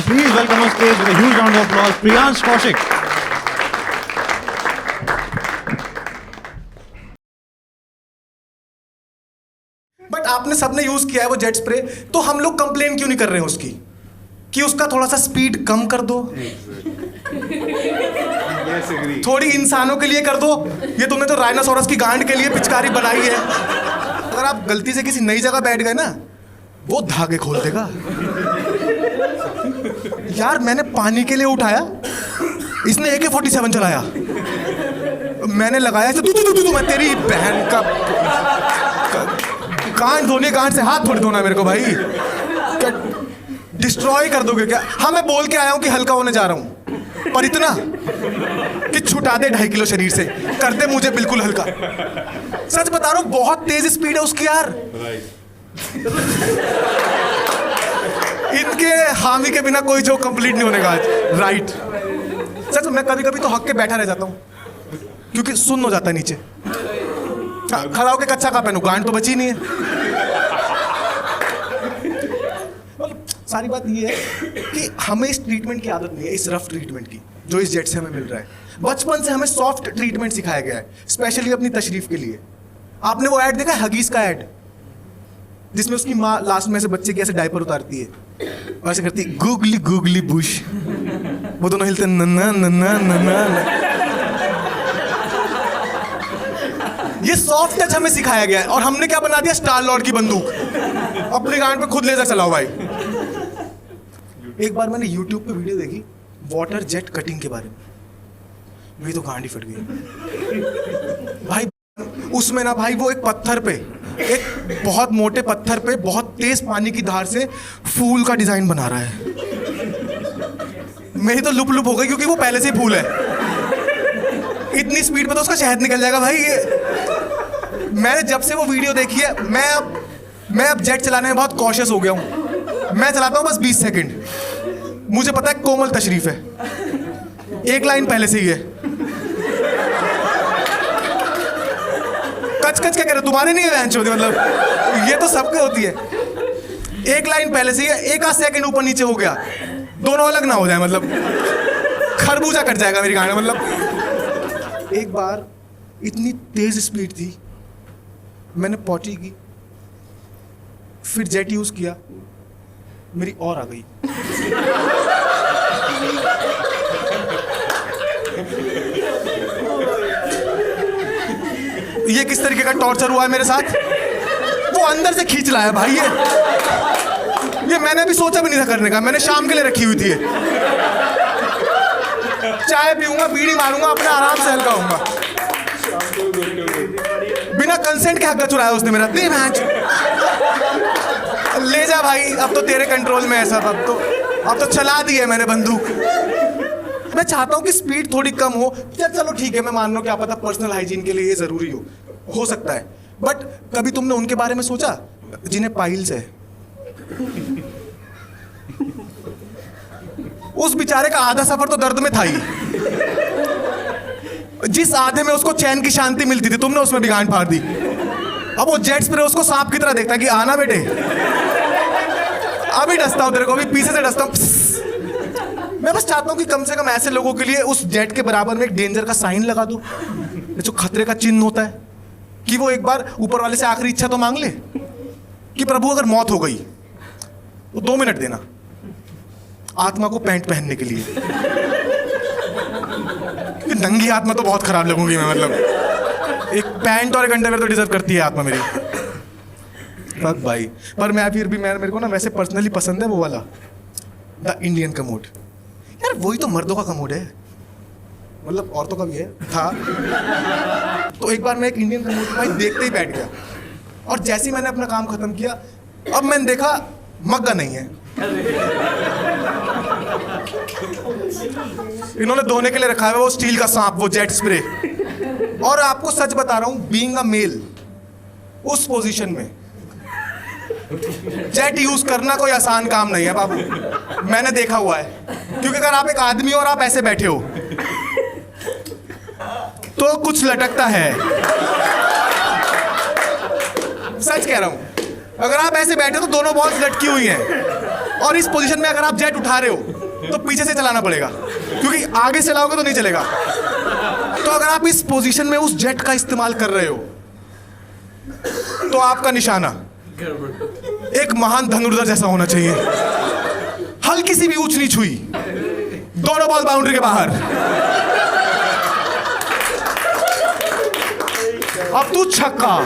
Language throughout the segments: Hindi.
please welcome on stage with a huge round of applause, Priyansh Kaushik. But आपने सबने यूज किया है वो जेट स्प्रे, तो हम लोग कंप्लेन क्यों नहीं कर रहे हैं उसकी कि उसका थोड़ा सा स्पीड कम कर दो, थोड़ी इंसानों के लिए कर दो। ये तुमने तो राइनोसोरस की गांड के लिए पिचकारी बनाई है। अगर आप गलती से किसी नई जगह बैठ गए ना, वो धागे खोल देगा। यार मैंने पानी के लिए उठाया, इसने AK-47 चलाया, मैंने लगाया इसे, तू मैं तेरी बहन का गांड धोने, गांड से हाथ थोड़ी धोना मेरे को भाई, क्या डिस्ट्रॉय कर दोगे क्या? हाँ मैं बोल के आया हूं कि हल्का होने जा रहा हूं, पर इतना कि छुटा दे 2.5 किलो शरीर से, कर दे मुझे बिल्कुल हल्का। सच बता रहा हूं, बहुत तेज स्पीड है उसकी यार। इनके हामी के बिना कोई जो कंप्लीट नहीं होने का आज, राइट। सच मैं कभी कभी तो हक के बैठा रह जाता हूं क्योंकि सुन्न हो जाता है नीचे। खड़ा होके कच्चा का पहनू, गांड तो बची नहीं है। सारी बात ये है कि हमें इस ट्रीटमेंट की आदत नहीं है, इस रफ ट्रीटमेंट की जो इस जेट से हमें मिल रहा है। बचपन से हमें सॉफ्ट ट्रीटमेंट सिखाया गया है, स्पेशली अपनी तशरीफ के लिए। आपने वो ऐड देखा है, हगीज का ऐड, जिसमें उसकी माँ लास्ट में से बच्चे की ऐसे डायपर उतारती है और ऐसे करती है गूगली गूगली बुश, वो दोनों हिलते नन्ना नन्ना नन्ना। ये सॉफ्ट टच हमें सिखाया गया है और हमने क्या बना दिया, स्टार लॉर्ड की बंदूक। अपने गांड पे खुद लेजर चलाओ भाई। एक बार मैंने YouTube पे वीडियो देखी वाटर जेट कटिंग के बारे में, मेरी तो गांड ही फट गई भाई। उसमें ना भाई वो एक पत्थर पे, एक बहुत मोटे पत्थर पे बहुत तेज पानी की धार से फूल का डिजाइन बना रहा है। मेरी तो लुप लुप हो गई क्योंकि वो पहले से ही फूल है। इतनी स्पीड पे तो उसका शहद निकल जाएगा भाई। ये मैंने जब से वो वीडियो देखी है, मैं अब जेट चलाने में बहुत कॉशियस हो गया हूँ। मैं चलाता हूँ बस 20 सेकंड। मुझे पता है कोमल तशरीफ है, एक लाइन पहले से ही है। कच कच क्या कह रहे, तुम्हारे नहीं है बहन चोदी, मतलब ये तो सबके होती है। एक लाइन पहले से ही है, एक आध सेकंड ऊपर नीचे हो गया, दोनों अलग ना हो जाए, मतलब खरबूजा कट जाएगा मेरी गाड़ी। मतलब एक बार इतनी तेज स्पीड थी, मैंने पॉटी की, फिर जेट यूज किया, मेरी और आ गई। ये किस तरीके का टॉर्चर हुआ है मेरे साथ, वो अंदर से खींच लाया भाई। ये मैंने भी सोचा भी नहीं था करने का, मैंने शाम के लिए रखी हुई थी। चाय पीऊंगा, बीड़ी मारूंगा, अपने आराम से हल्का होऊंगा। बिना कंसेंट के हक चुराया उसने मेरा। दे मैच, ले जा भाई, अब तो तेरे कंट्रोल में है सब। अब तो चला दी है मैंने बंदूक। मैं चाहता हूं कि स्पीड थोड़ी कम हो। चलो ठीक है, मैं मान रहा हूं, क्या पता पर्सनल हाइजीन के लिए ये जरूरी हो सकता है। बट कभी तुमने उनके बारे में सोचा जिन्हें पाइल्स है? उस बेचारे का आधा सफर तो दर्द में था ही। जिस आधे में उसको चैन की शांति मिलती थी, तुमने उसमें भी गांड फाड़ दी। अब वो जेट स्प्रे उसको सांप की तरह देखता है कि आना बेटे, अभी डसता हूं तेरे को, अभी पीछे से डसता हूं। मैं बस चाहता हूं कि कम से कम ऐसे लोगों के लिए उस जेट के बराबर में एक डेंजर का साइन लगा दो, जो खतरे का चिन्ह होता है, कि वो एक बार ऊपर वाले से आखिरी इच्छा तो मांग ले कि प्रभु अगर मौत हो गई तो 2 मिनट देना आत्मा को पैंट पहनने के लिए। नंगी आत्मा तो बहुत खराब लगूंगी मैं, मतलब एक पैंट और एक अंडरवेयर तो डिजर्व करती है आत्मा मेरी। फक भाई। पर मैं फिर भी मेरे को ना वैसे पर्सनली पसंद है वो वाला, द इंडियन कमोड। यार वही तो मर्दों का कमोड है, मतलब औरतों का भी है था। तो एक बार मैं एक इंडियन कमोड भाई देखते ही बैठ गया, और जैसे ही मैंने अपना काम खत्म किया, अब मैंने देखा मग्गा नहीं है। इन्होंने धोने के लिए रखा है वो स्टील का सांप, वो जेट स्प्रे। और आपको सच बता रहा हूं, बीइंग अ मेल उस पोजीशन में जेट यूज करना कोई आसान काम नहीं है बाबू। मैंने देखा हुआ है, क्योंकि अगर आप एक आदमी और आप ऐसे बैठे हो तो कुछ लटकता है। सच कह रहा हूं, अगर आप ऐसे बैठे हो तो दोनों बॉल्स लटकी हुई हैं, और इस पोजीशन में अगर आप जेट उठा रहे हो तो पीछे से चलाना पड़ेगा, क्योंकि आगे से चलाओगे तो नहीं चलेगा। तो अगर आप इस पोजीशन में उस जेट का इस्तेमाल कर रहे हो तो आपका निशाना एक महान धनुर्धर जैसा होना चाहिए। हल्की सी भी ऊंच नीच हुई, दोनों बॉल बाउंड्री के बाहर। अब तू छक्का।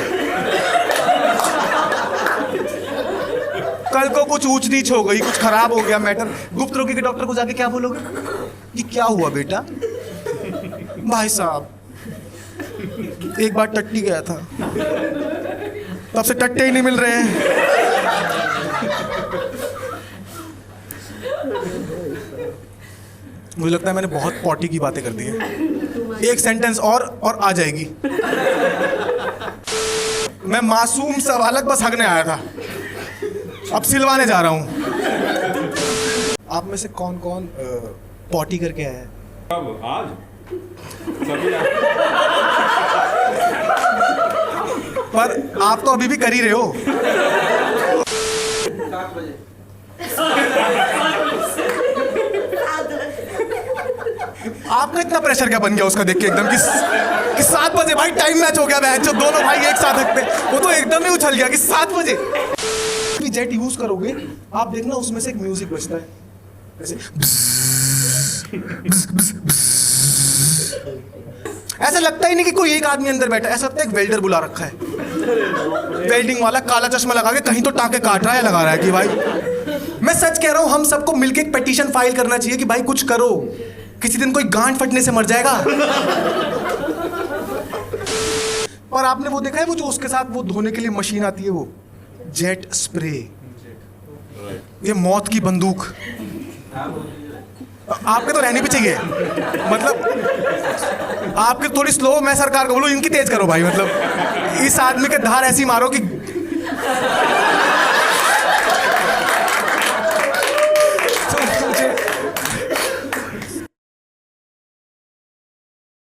कल को कुछ ऊंच नीच हो गई, कुछ खराब हो गया मैटर, गुप्त रोगी के डॉक्टर को जाके क्या बोलोगे कि क्या हुआ बेटा? भाई साहब एक बार टट्टी गया था, तब से टट्टे ही नहीं मिल रहे हैं। मुझे लगता है मैंने बहुत पॉटी की बातें कर दी हैं। एक सेंटेंस और आ जाएगी। मैं मासूम सवालक बस हगने आया था, अब सिलवाने जा रहा हूं। आप में से कौन कौन पॉटी करके आया है? अब आज सभी पर आप तो अभी भी कर ही रहे हो। 7 बजे। आपका इतना प्रेशर क्या बन गया उसका देख के एकदम कि 7 बजे भाई टाइम मैच हो गया मैच, जो दोनों भाई एक साथ हकते, वो तो एकदम ही उछल गया कि 7 बजे। जेट यूज करोगे आप देखना, उसमें से एक म्यूजिक बजता है ऐसे, ऐसा लगता ही नहीं कि कोई एक आदमी अंदर बैठा है, ऐसा लगता है एक वेल्डर बुला रखा है, वेल्डिंग वाला काला चश्मा लगा के कहीं तो टाँके काट रहा है, लगा रहा है कि भाई। मैं सच कह रहा हूं, हम सबको मिलके एक पिटीशन फाइल करना चाहिए कि भाई कुछ करो, किसी दिन कोई गांठ फटने से मर जाएगा। और आपने वो देखा है वो जो उसके साथ वो धोने के लिए मशीन आती है, वो जेट स्प्रे, ये मौत की बंदूक। आपके तो रहनी भी चाहिए, मतलब आपके थोड़ी स्लो, मैं सरकार को बोलूं इनकी तेज करो भाई, मतलब इस आदमी के धार ऐसी मारो कि